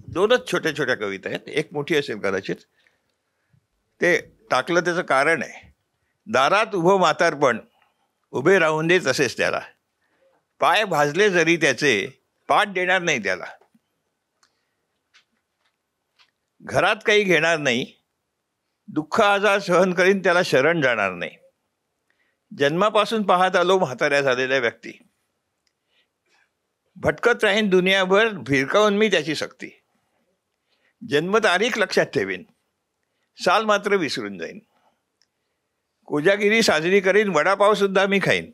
2च छोट्या छोट्या कविता आहेत, एक मोठी असेल कदाचित. ते टाकलं त्याचं कारण आहे, दारात उभं म्हातारपण, उभे राहून दे तसेच त्याला, पाय भाजले जरी त्याचे, पाठ देणार नाही त्याला. घरात काही घेणार नाही, दुःख आजार सहन करीन त्याला शरण जाणार नाही. जन्मापासून पाहत आलो म्हाताऱ्या झालेल्या व्यक्ती, भटकत राहीन दुनियाभर, भिरकावून मी त्याची सक्ती. जन्मतारीख लक्षात ठेवीन, साल मात्र विसरून जाईन. कोजागिरी साजरी करीन, वडापाव सुद्धा मी खाईन.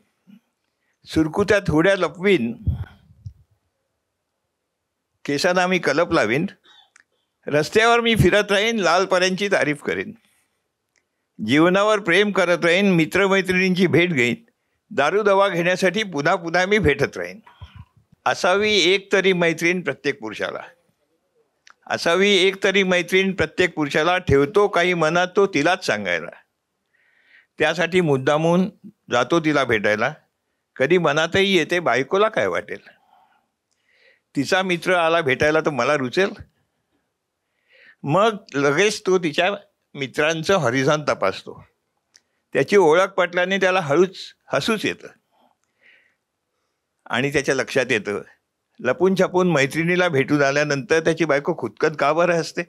सुरकुत्या थोड्या लपवीन, केसांना मी कलप लावीन. रस्त्यावर मी फिरत राहीन, लालपऱ्यांची तारीफ करीन. जीवनावर प्रेम करत राहीन, मित्रमैत्रिणींची भेट घेईन. दारू दवा घेण्यासाठी पुन्हा पुन्हा मी भेटत राहीन. असावी एक तरी मैत्रीण प्रत्येक पुरुषाला, असावी एक तरी मैत्रीण प्रत्येक पुरुषाला. ठेवतो काही मनात तो तिलाच सांगायला, त्यासाठी मुद्दामून जातो तिला भेटायला. कधी मनातही येते बायकोला काय वाटेल, तिचा मित्र आला भेटायला तर मला रुचेल. मग लगेच तो तिच्या मित्रांचं हॉरिझॉन तपासतो. त्याची ओळख पटल्याने त्याला हसूच येतं. आणि त्याच्या लक्षात येतं, लपून छपून मैत्रिणीला भेटून आल्यानंतर त्याची बायको खुदकत का बरं असते.